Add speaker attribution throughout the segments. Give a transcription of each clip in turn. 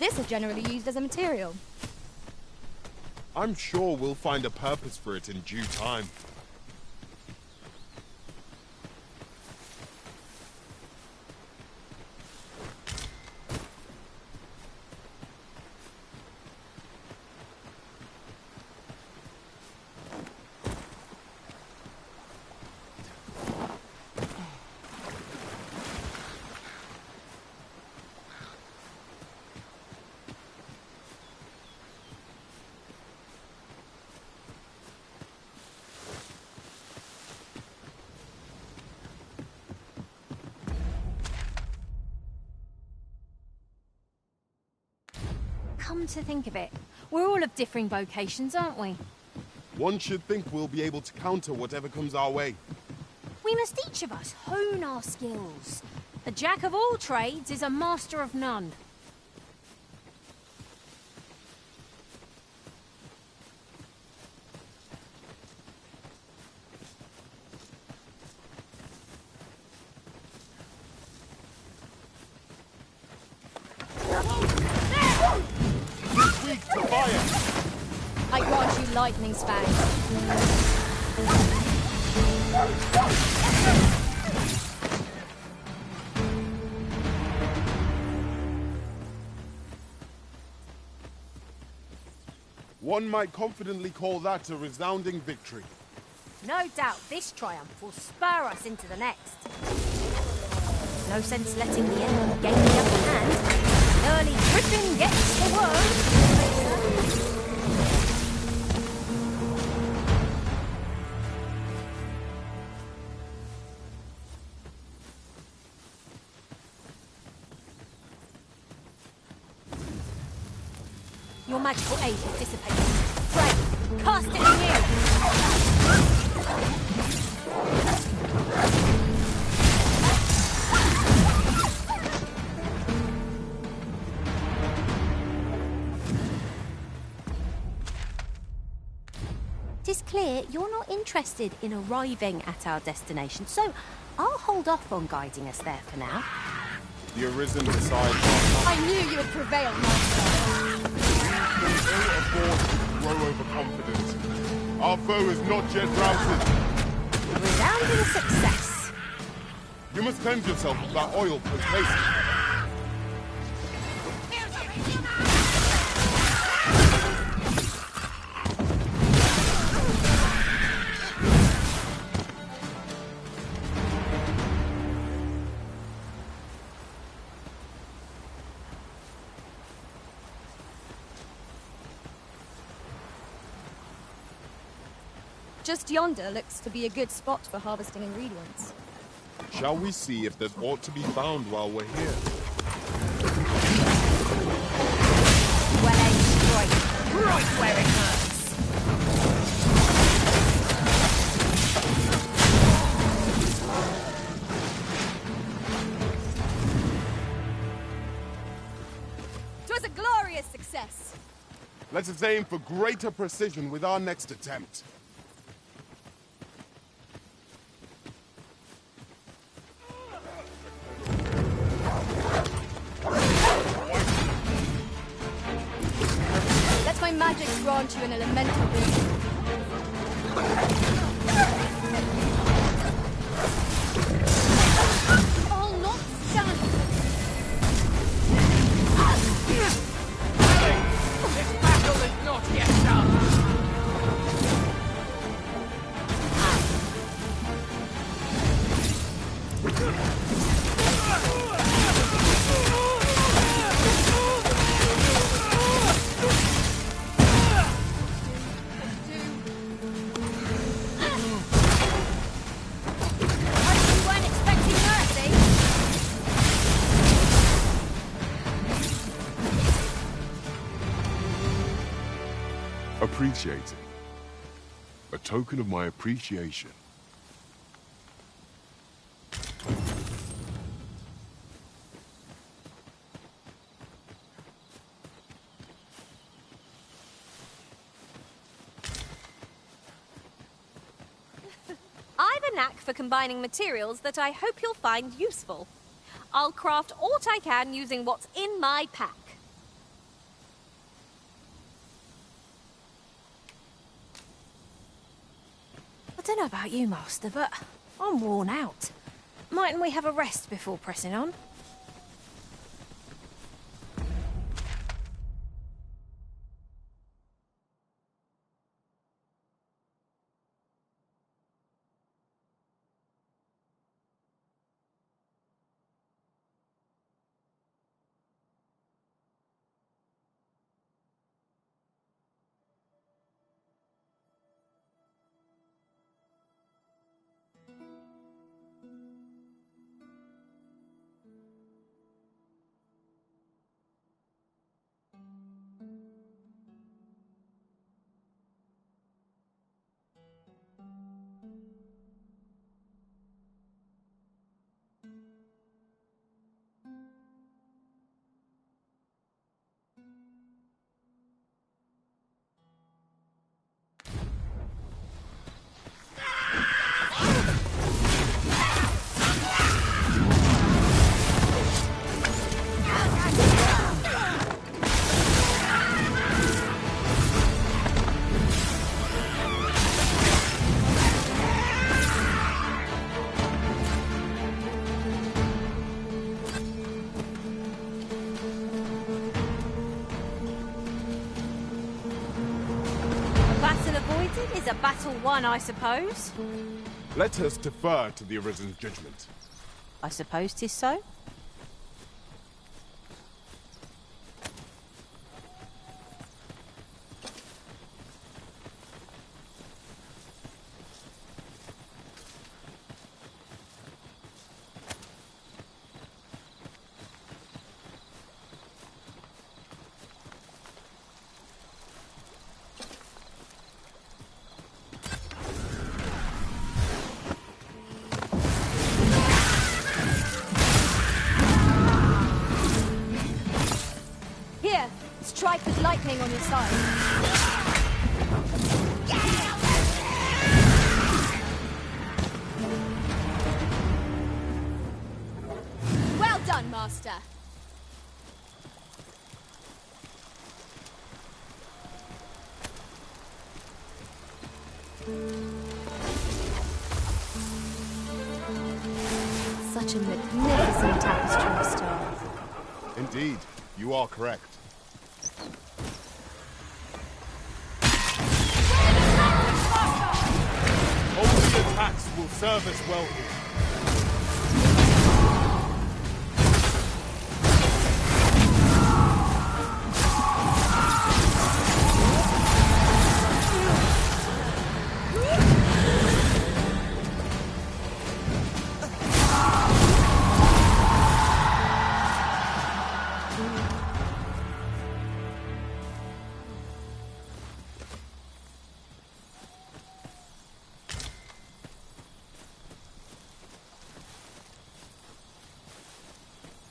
Speaker 1: This is generally used as a material.
Speaker 2: I'm sure we'll find a purpose for it in due time.
Speaker 1: Come to think of it, we're all of differing vocations, aren't we?
Speaker 2: One should think we'll be able to counter whatever comes our way.
Speaker 1: We must each of us hone our skills. A jack of all trades is a master of none. I grant you lightning span.
Speaker 2: One might confidently call that a resounding victory.
Speaker 1: No doubt this triumph will spur us into the next. No sense letting the enemy gain the upper hand. Early Griffin gets the word. Your magical aid has dissipated. Pray, cast it anew! Tis clear you're not interested in arriving at our destination, so I'll hold off on guiding us there for now.
Speaker 2: The Arisen decides.
Speaker 1: I knew you would prevail, Master.
Speaker 2: Ill afford to grow overconfident. Our foe is not yet routed.
Speaker 1: Resounding success.
Speaker 2: You must cleanse yourself of that oil post haste.
Speaker 1: Just yonder looks to be a good spot for harvesting ingredients.
Speaker 2: Shall we see if there's aught to be found while we're here?
Speaker 1: Well aimed straight. Right where it hurts. Twas a glorious success.
Speaker 2: Let us aim for greater precision with our next attempt.
Speaker 1: Let my magic grant you an elemental wisdom. I'll not stand.
Speaker 3: This battle is not yet done.
Speaker 2: Appreciating. A token of my appreciation.
Speaker 1: I've a knack for combining materials that I hope you'll find useful. I'll craft aught I can using what's in my pack. I don't know about you, Master, but I'm worn out. Mightn't we have a rest before pressing on? Is a battle won, I suppose.
Speaker 2: Let us defer to the Arisen's judgment.
Speaker 1: I suppose 'tis so. Strike with lightning on your side. Well done, Master. Such a magnificent tapestry of stars.
Speaker 2: Indeed, you are correct. All the attacks will serve us well here.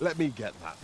Speaker 2: Let me get that.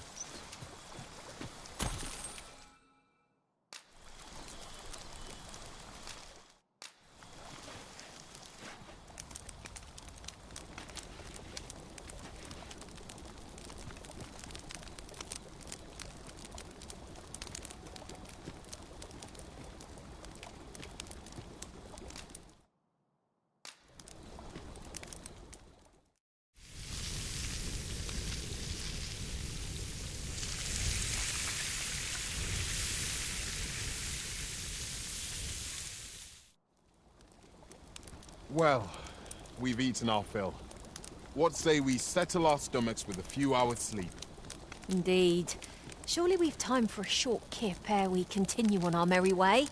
Speaker 2: Well, we've eaten our fill. What say we settle our stomachs with a few hours' sleep?
Speaker 1: Indeed. Surely we've time for a short kip ere we continue on our merry way.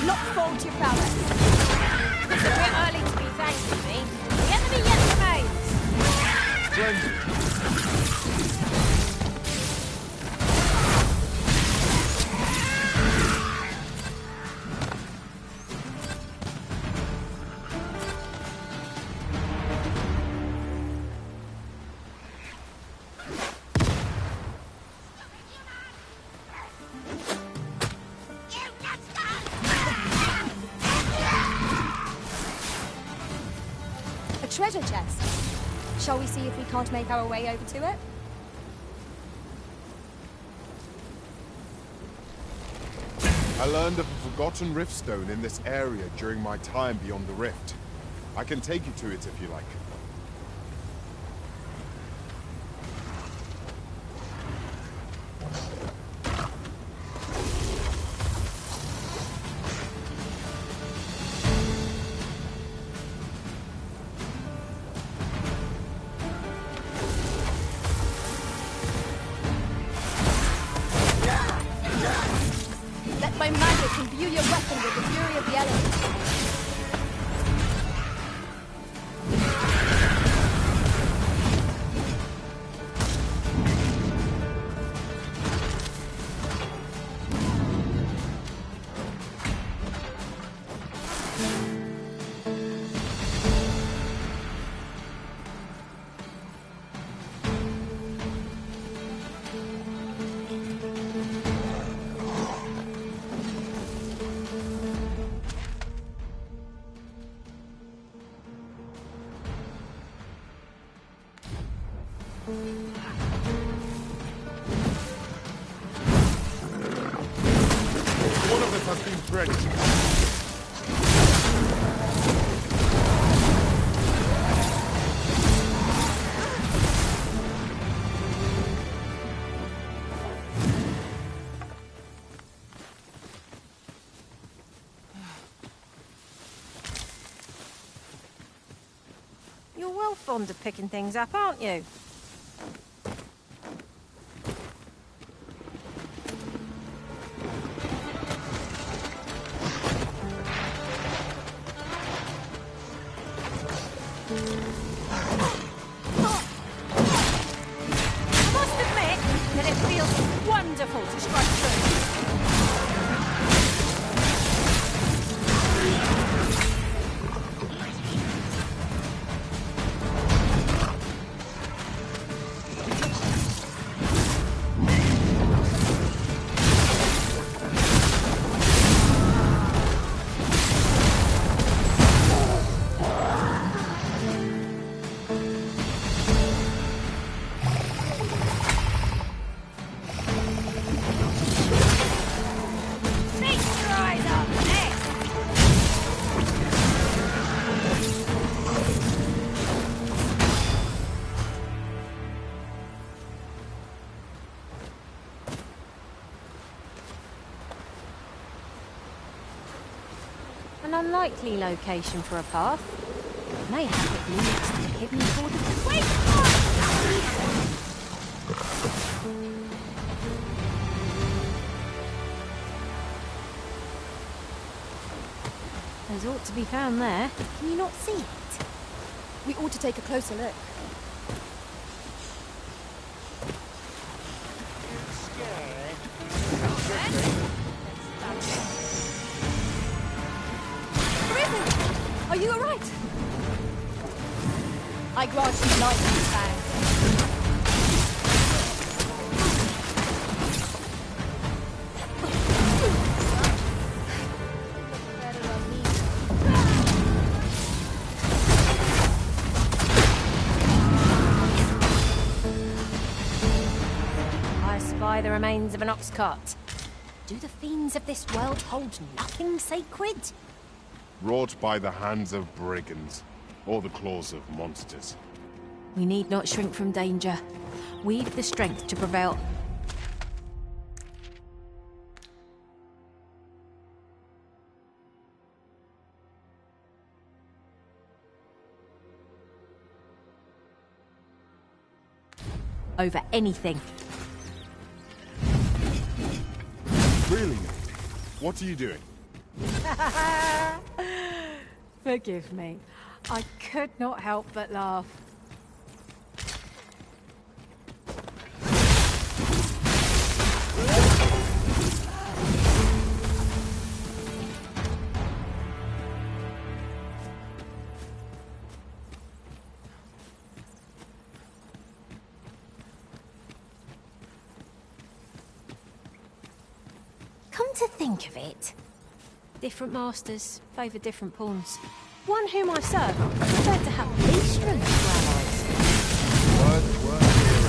Speaker 1: Look forward to your prowess.
Speaker 4: treasure chest. Shall we see if we can't make our way over to it?
Speaker 2: I learned of a forgotten riftstone in this area during my time beyond the rift. I can take you to it if you like.
Speaker 4: Let my magic imbue your weapon with the fury of the elements.
Speaker 2: One of us has been threatened.
Speaker 1: You're well fond of picking things up, aren't you? I must admit that it feels wonderful to strike through. Feast your eyes on this! An unlikely location for a path. May have it leads to the hidden hoard of... Wait! There's ought to be found there. Can you not see it?
Speaker 4: We ought to take a closer look. Are you alright? I grant you life and fang.
Speaker 1: I spy the remains of an ox cart. Do the fiends of this world hold nothing sacred?
Speaker 2: Wrought by the hands of brigands, or the claws of monsters.
Speaker 1: We need not shrink from danger. We've the strength to prevail. Over anything.
Speaker 2: Really? What are you doing?
Speaker 1: Forgive me. I could not help but laugh. Come to think of it, different masters favour different pawns. one whom I serve, I prefer to have Leestrand for allies.
Speaker 2: Worth hearing.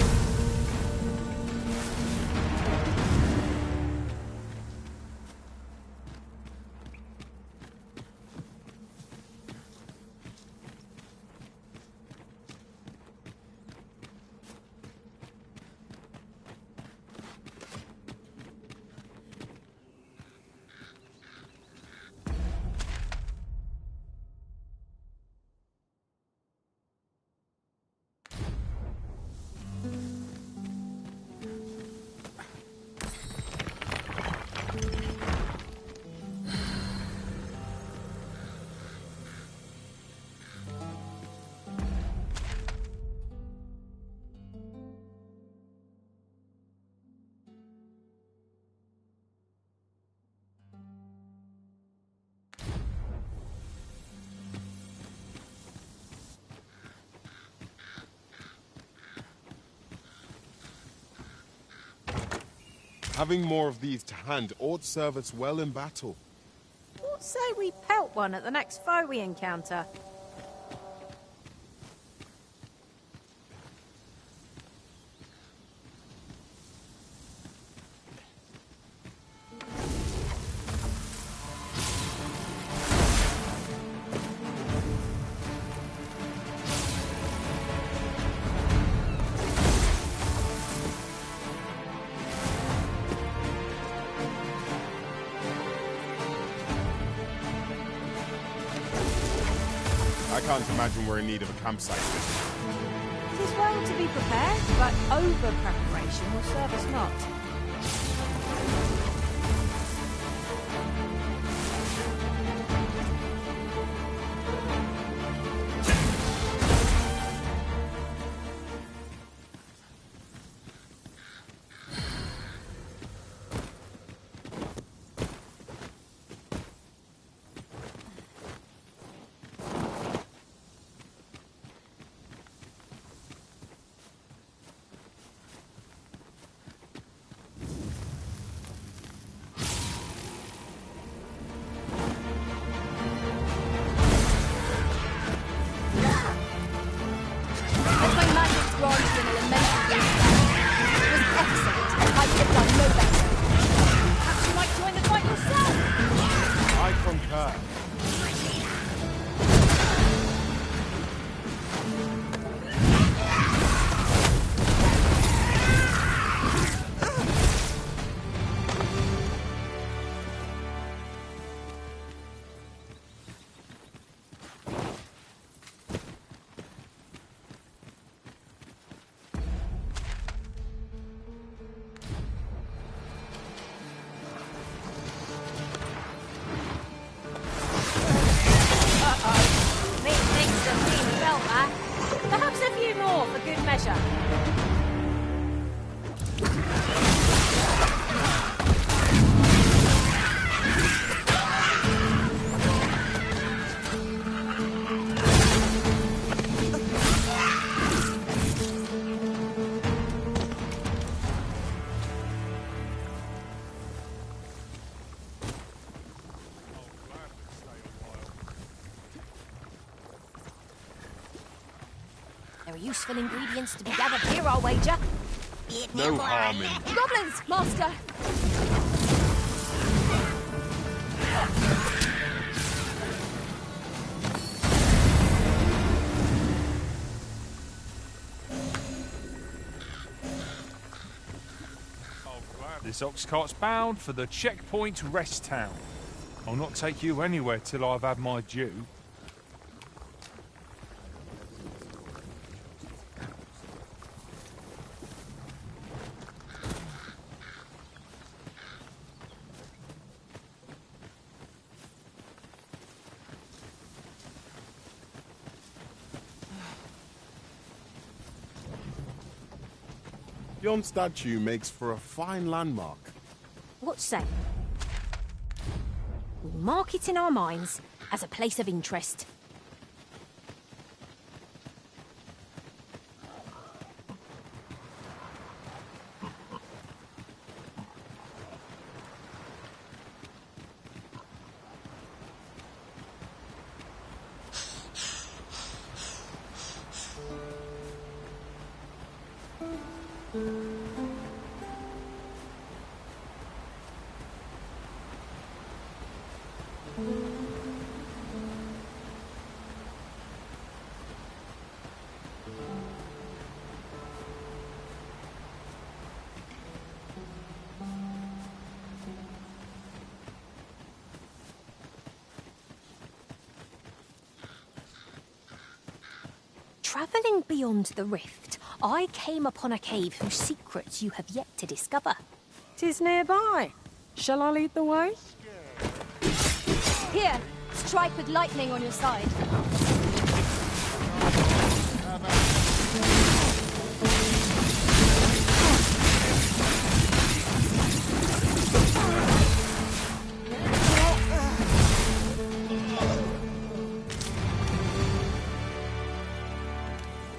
Speaker 2: Having more of these to hand ought serve us well in battle.
Speaker 1: What say we pelt one at the next foe we encounter?
Speaker 2: I can't imagine we're in need of a campsite.
Speaker 1: It is well to be prepared, but over-preparation will serve us not.
Speaker 4: Let my magic grant you an elemental boost. It was excellent. I could have done no better.
Speaker 1: Perhaps you might join the fight yourself!
Speaker 2: I concur.
Speaker 1: Methinks the theme felt that. Perhaps a few more for good measure. There are useful ingredients to be gathered here, I'll wager.
Speaker 2: No harm in...
Speaker 4: Goblins, master!
Speaker 5: This ox cart's bound for the checkpoint rest town. I'll not take you anywhere till I've had my due.
Speaker 2: Yon statue makes for a fine landmark.
Speaker 1: What say? We'll mark it in our minds as a place of interest. Travelling beyond the rift, I came upon a cave whose secrets you have yet to discover.
Speaker 6: 'Tis nearby. Shall I lead the way?
Speaker 4: Here, strike with lightning on your side.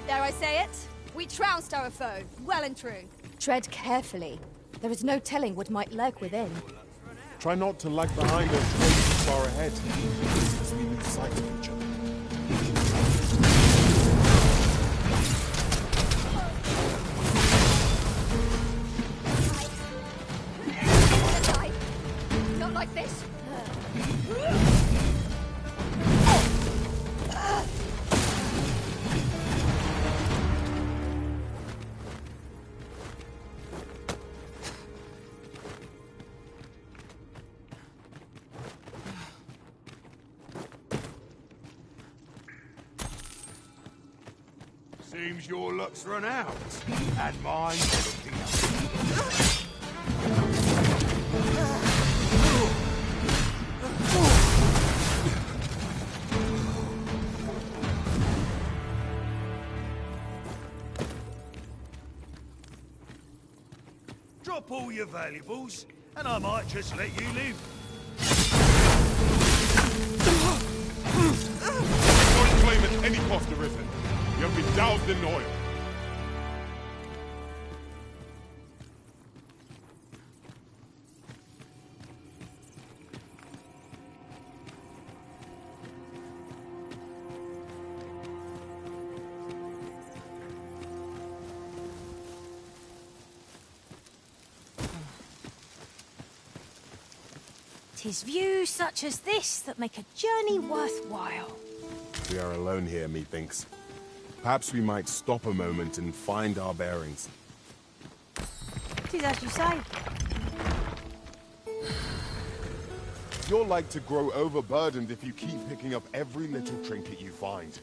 Speaker 4: Dare I say it? We trounced our foe, well and true. Tread carefully. There is no telling what might lurk within.
Speaker 2: Try not to lag behind us way too far ahead, as we lose sight of each other.
Speaker 4: Not like this.
Speaker 3: Seems your luck's run out, and mine's looking up. Drop all your valuables, and I might just let you live.
Speaker 2: Don't claim at any cost, Arisen. You have been doused in oil.
Speaker 1: Tis views such as this that make a journey worthwhile.
Speaker 2: We are alone here, methinks. Perhaps we might stop a moment and find our bearings.
Speaker 1: 'Tis as you say.
Speaker 2: You're like to grow overburdened if you keep picking up every little trinket you find.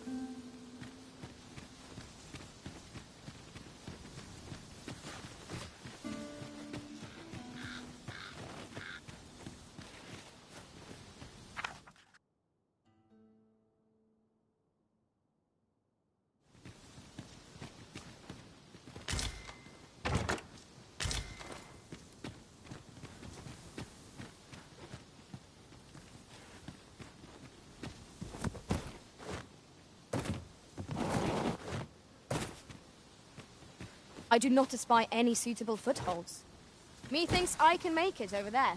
Speaker 4: I do not espy any suitable footholds. Methinks I can make it over there.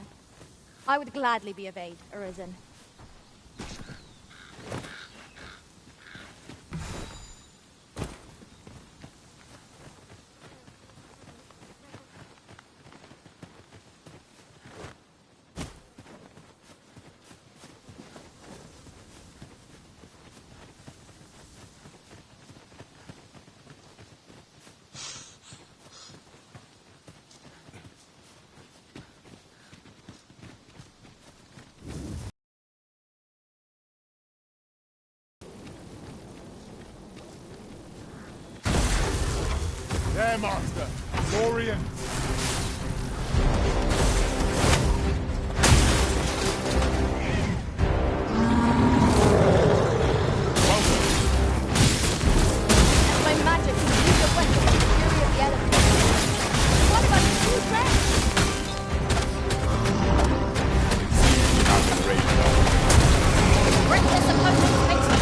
Speaker 4: I would gladly be of aid, Arisen.
Speaker 2: There, Master! Dorian!
Speaker 4: My magic can use the weapon of the fury of the elements. What about the two friends? Reckless opponent makes my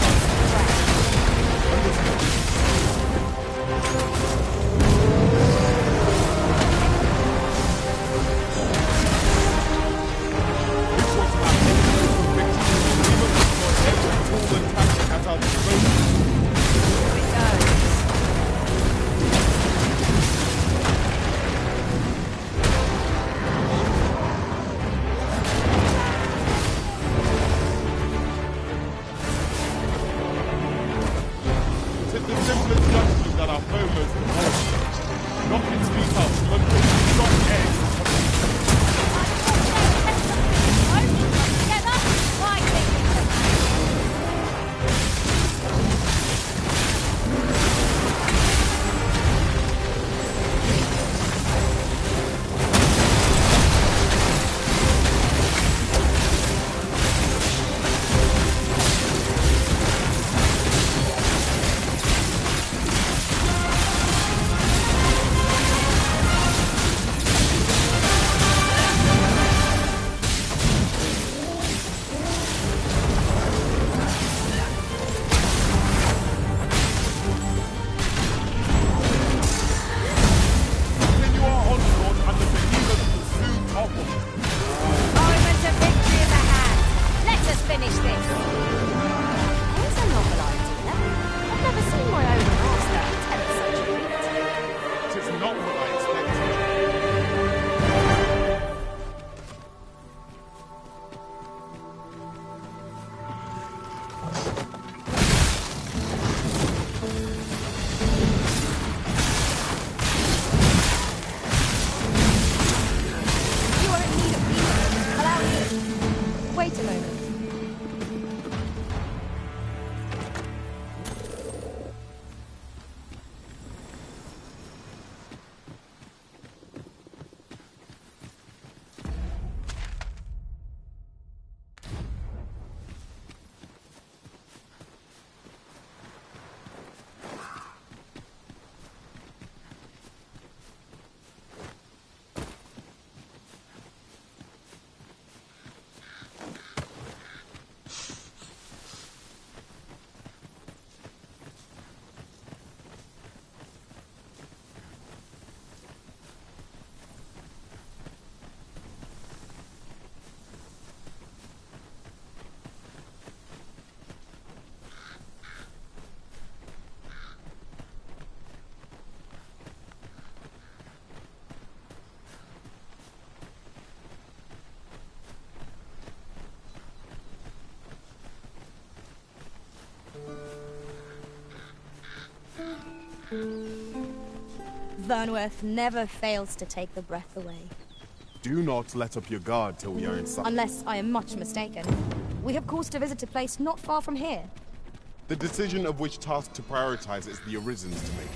Speaker 4: wait a moment. Vernworth never fails to take the breath away.
Speaker 2: Do not let up your guard till we are inside.
Speaker 4: Unless I am much mistaken. We have cause to visit a place not far from here.
Speaker 2: The decision of which task to prioritize is the Arisen's to make.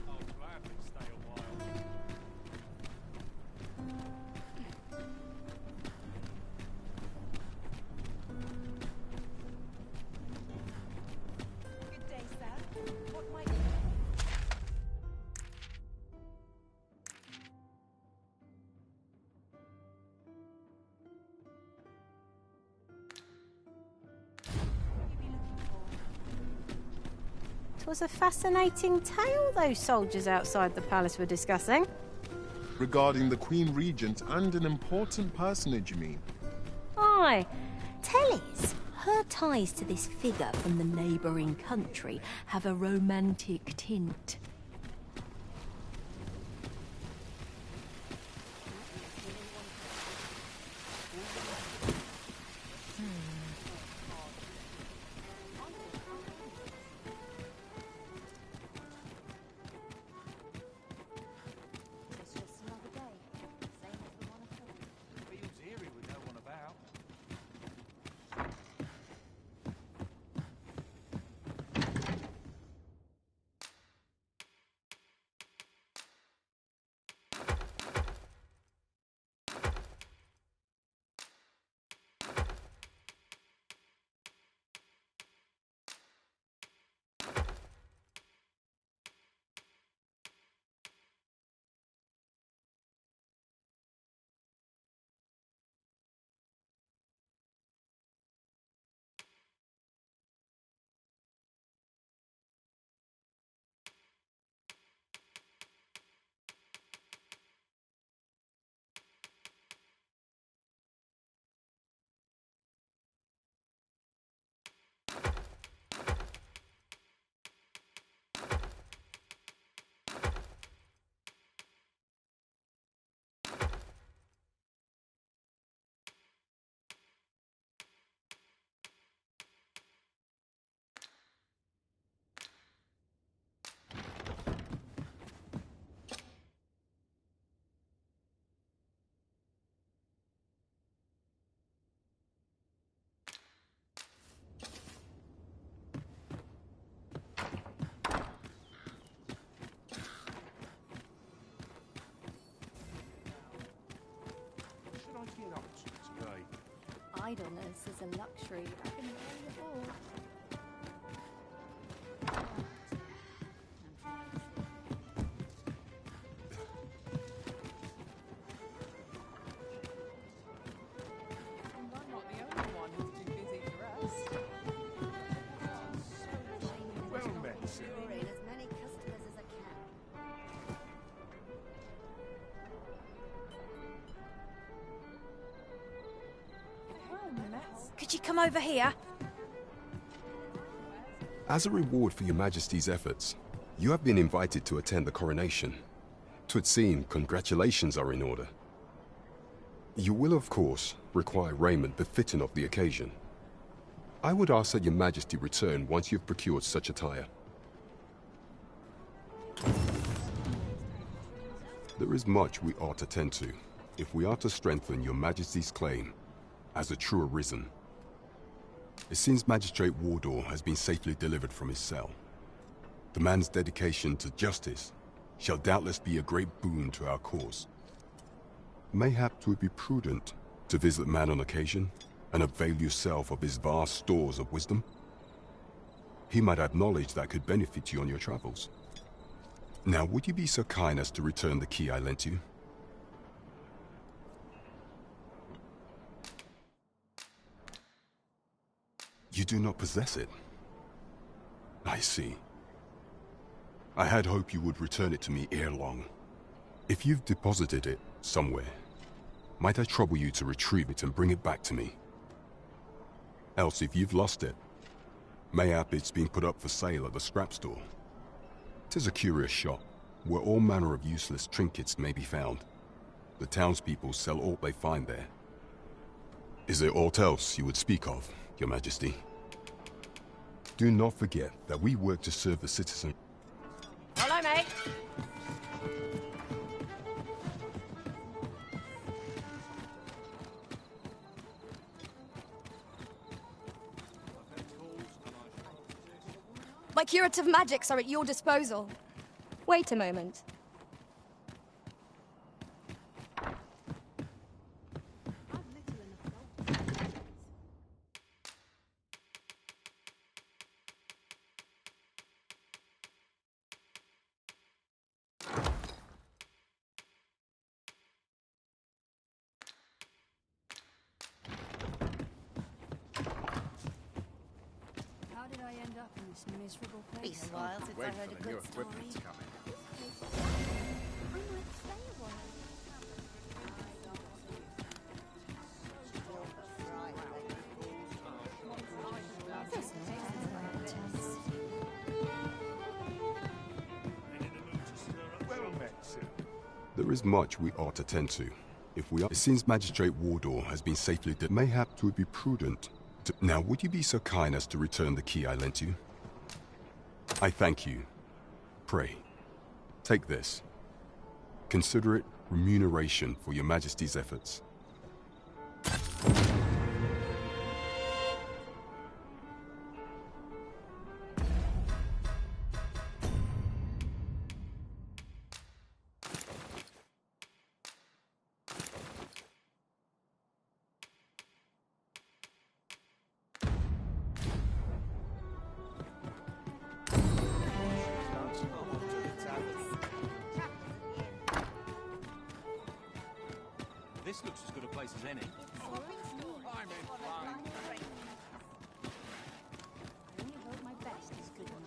Speaker 5: I'll gladly stay a while.
Speaker 1: Good day, sir. What might...
Speaker 6: It was a fascinating tale those soldiers outside the palace were discussing.
Speaker 2: Regarding the Queen Regent and an important personage, you mean?
Speaker 1: Aye. Tellys, her ties to this figure from the neighbouring country have a romantic tint.
Speaker 3: Feels eerie with no one about. Should I get up to today?
Speaker 4: Idleness is a luxury I can barely afford.
Speaker 6: And I'm not the only one who's too busy for us.
Speaker 3: Well met, sir.
Speaker 4: Luring as many customers as I can.
Speaker 1: Could you come over here?
Speaker 7: As a reward for your Majesty's efforts, you have been invited to attend the coronation. 'Twould seem congratulations are in order. You will, of course, require raiment befitting of the occasion. I would ask that your Majesty return once you've procured such attire. There is much we ought to tend to, if we are to strengthen your Majesty's claim as a true Arisen. It seems Magistrate Wardor has been safely delivered from his cell. The man's dedication to justice shall doubtless be a great boon to our cause. Mayhap 'twould be prudent to visit the man on occasion and avail yourself of his vast stores of wisdom. He might have knowledge that could benefit you on your travels. Now, would you be so kind as to return the key I lent you? You do not possess it. I see. I had hoped you would return it to me ere long. If you've deposited it somewhere, might I trouble you to retrieve it and bring it back to me? Else, if you've lost it, mayhap it's been put up for sale at the scrap store. 'Tis a curious shop, where all manner of useless trinkets may be found. The townspeople sell all they find there. Is there aught else you would speak of, Your Majesty? Do not forget that we work to serve the citizen.
Speaker 1: Follow me.
Speaker 4: My curative magics are at your disposal. Wait a moment.
Speaker 6: How did I end up in this miserable place?
Speaker 1: Been a while since I heard a good story.
Speaker 7: There is much we ought to tend to. If we are... It seems Magistrate Wardor has been safely mayhap 'twould be prudent to... Now, would you be so kind as to return the key I lent you? I thank you. Pray, take this. Consider it remuneration for your Majesty's efforts.
Speaker 8: This looks as good a place as any.
Speaker 3: I'm in fine.
Speaker 6: I only hope my best is good enough.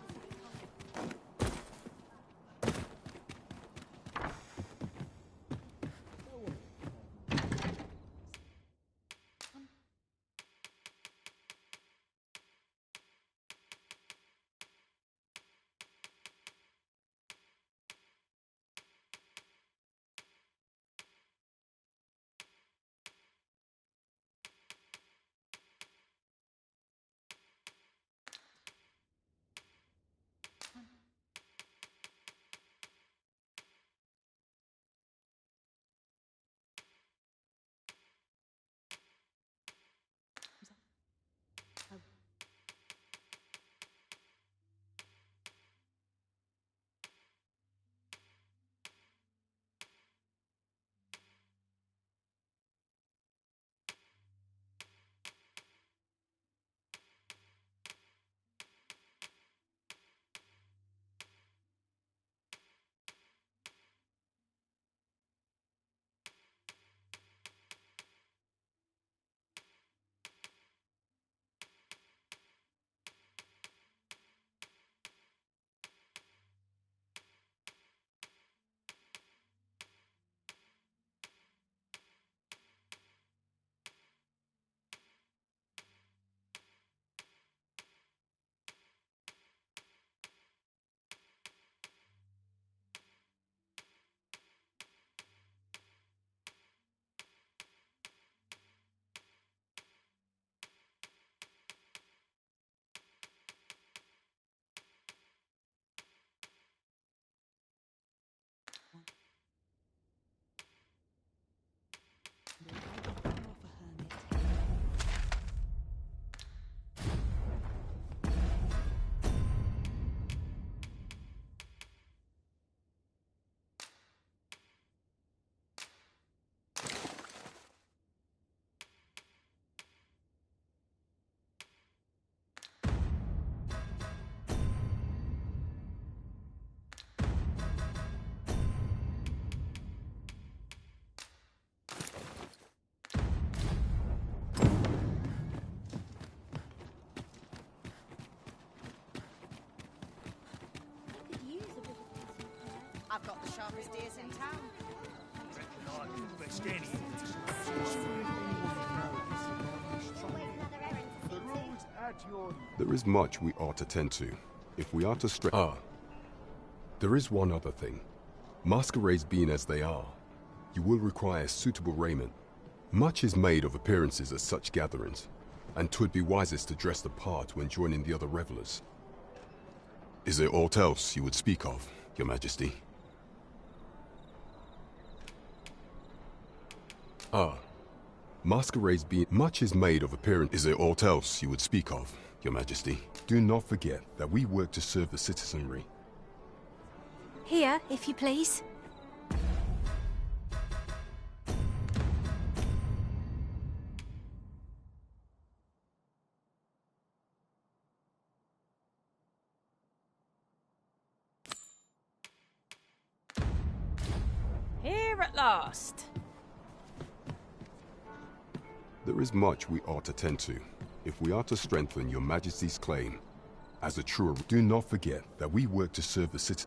Speaker 9: I've got the sharpest ears in town.
Speaker 7: There is much we ought to tend to, if we are to there is one other thing. Masquerades being as they are, you will require suitable raiment. Much is made of appearances at such gatherings, and 'twould be wisest to dress the part when joining the other revelers. Is there aught else you would speak of, Your Majesty? Masquerades being much is made of appearance. Is there aught else you would speak of, Your Majesty? Do not forget that we work to serve the citizenry.
Speaker 1: Here, if you please.
Speaker 6: Here at last.
Speaker 7: There is much we ought to tend to, if we are to strengthen Your Majesty's claim. As a true, do not forget that we work to serve the city.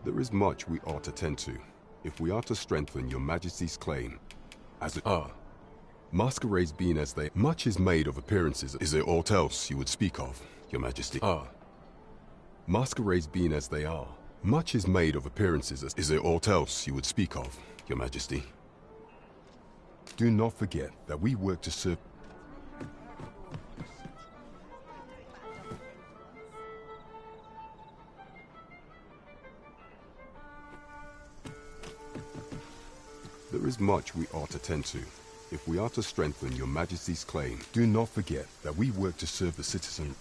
Speaker 7: There is much we ought to tend to, if we are to strengthen Your Majesty's claim. As a masquerades being as they, much is made of appearances. Is there aught else you would speak of, Your Majesty? Masquerades being as they are, much is made of appearances. Is there aught else you would speak of, Your Majesty? Do not forget that we work to serve. There is much we ought to tend to, if we are to strengthen Your Majesty's claim. Do not forget that we work to serve the citizen.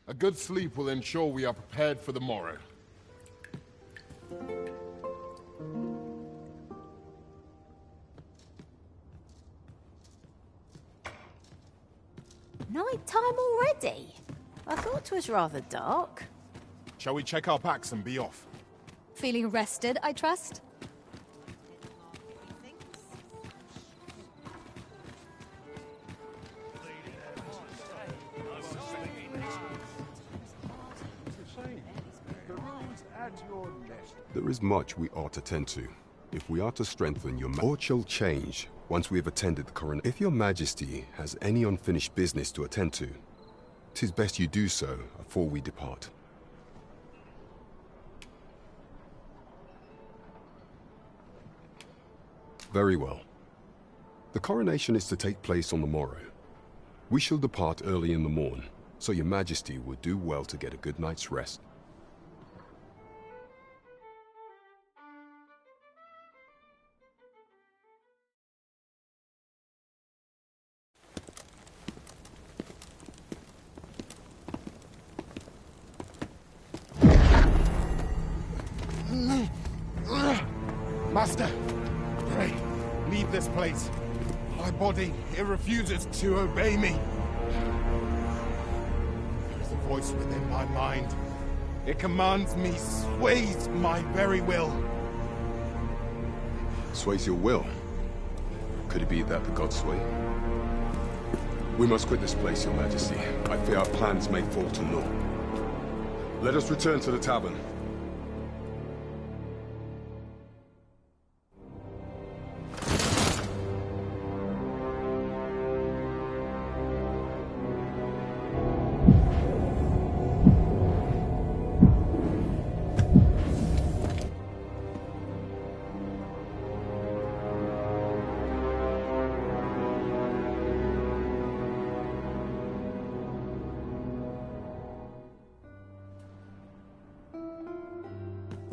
Speaker 2: A good sleep will ensure we are prepared for the morrow.
Speaker 6: Night time already? I thought 'twas rather dark.
Speaker 2: Shall we check our packs and be off?
Speaker 4: Feeling rested, I trust?
Speaker 7: There is much we ought to tend to, if we are to strengthen Your Majesty. Or shall change once we have attended the coronation. If Your Majesty has any unfinished business to attend to, 'tis best you do so before we depart. Very well. The coronation is to take place on the morrow. We shall depart early in the morn, so Your Majesty would do well to get a good night's rest.
Speaker 2: Master, pray, leave this place. My body, it refuses to obey me. There is a voice within my mind. It commands me, sways my very will.
Speaker 7: Sways your will? Could it be that the gods sway? We must quit this place, Your Majesty. I fear our plans may fall to naught. Let us return to the tavern.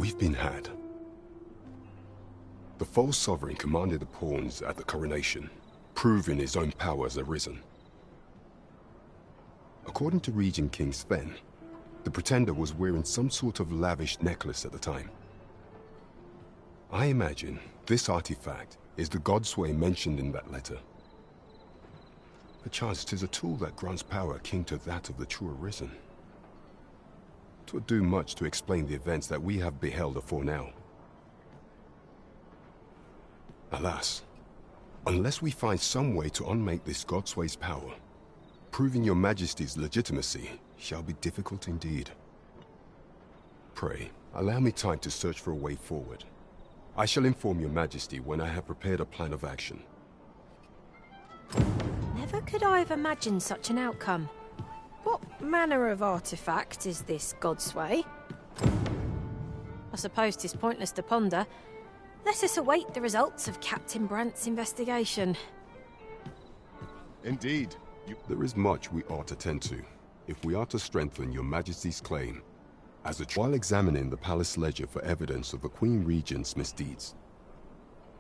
Speaker 7: We've been had. The false sovereign commanded the pawns at the coronation, proving his own power has arisen. According to Regent King Sven, the pretender was wearing some sort of lavish necklace at the time. I imagine this artifact is the Godsway mentioned in that letter. Perchance 'tis a tool that grants power akin to that of the true Arisen. 'Twould do much to explain the events that we have beheld afore now. Alas, unless we find some way to unmake this Godsway's power, proving your Majesty's legitimacy shall be difficult indeed. Pray, allow me time to search for a way forward. I shall inform your Majesty when I have prepared a plan of action.
Speaker 6: Never could I have imagined such an outcome. What manner of artifact is this Godsway? I suppose 'tis pointless to ponder. Let us await the results of Captain Brandt's investigation.
Speaker 2: Indeed.
Speaker 7: There is much we ought to tend to, if we are to strengthen your Majesty's claim. While examining the palace ledger for evidence of the Queen Regent's misdeeds,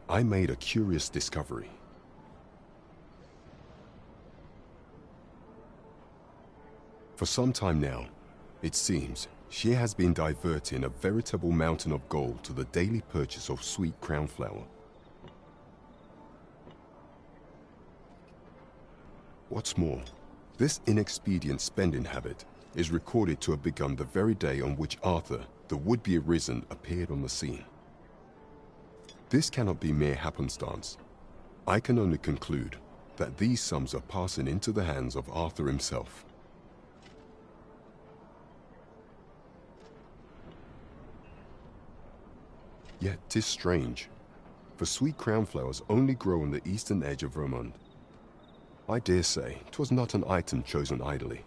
Speaker 7: I made a curious discovery. For some time now, it seems, she has been diverting a veritable mountain of gold to the daily purchase of sweet crown flower. What's more, this inexpedient spending habit is recorded to have begun the very day on which Arthur, the would-be Arisen, appeared on the scene. This cannot be mere happenstance. I can only conclude that these sums are passing into the hands of Arthur himself. Yet 'tis strange, for sweet crown flowers only grow on the eastern edge of Vermont. I dare say 'twas not an item chosen idly.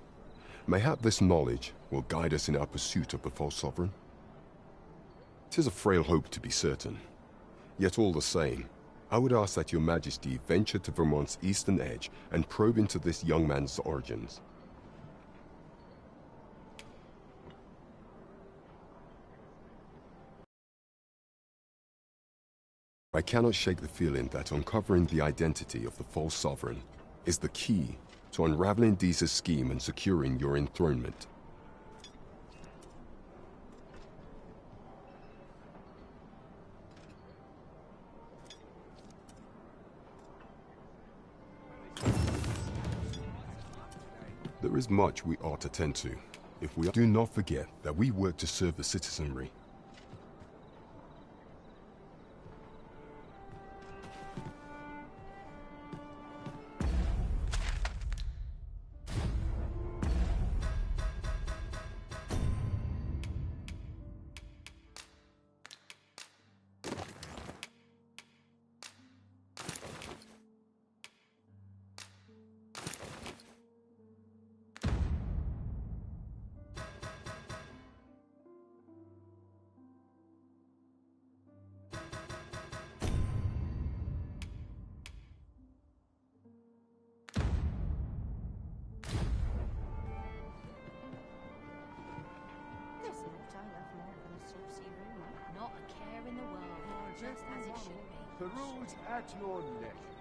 Speaker 7: Mayhap this knowledge will guide us in our pursuit of the false sovereign. 'Tis a frail hope to be certain. Yet all the same, I would ask that your Majesty venture to Vermont's eastern edge and probe into this young man's origins. I cannot shake the feeling that uncovering the identity of the false sovereign is the key to unraveling Deeza's scheme and securing your enthronement. There is much we ought to tend to, if we do not forget that we work to serve the citizenry.
Speaker 9: There's naught I love more than a saucy rumour.
Speaker 1: Not a care in the world, just as it should be.
Speaker 3: Peruse at your leisure.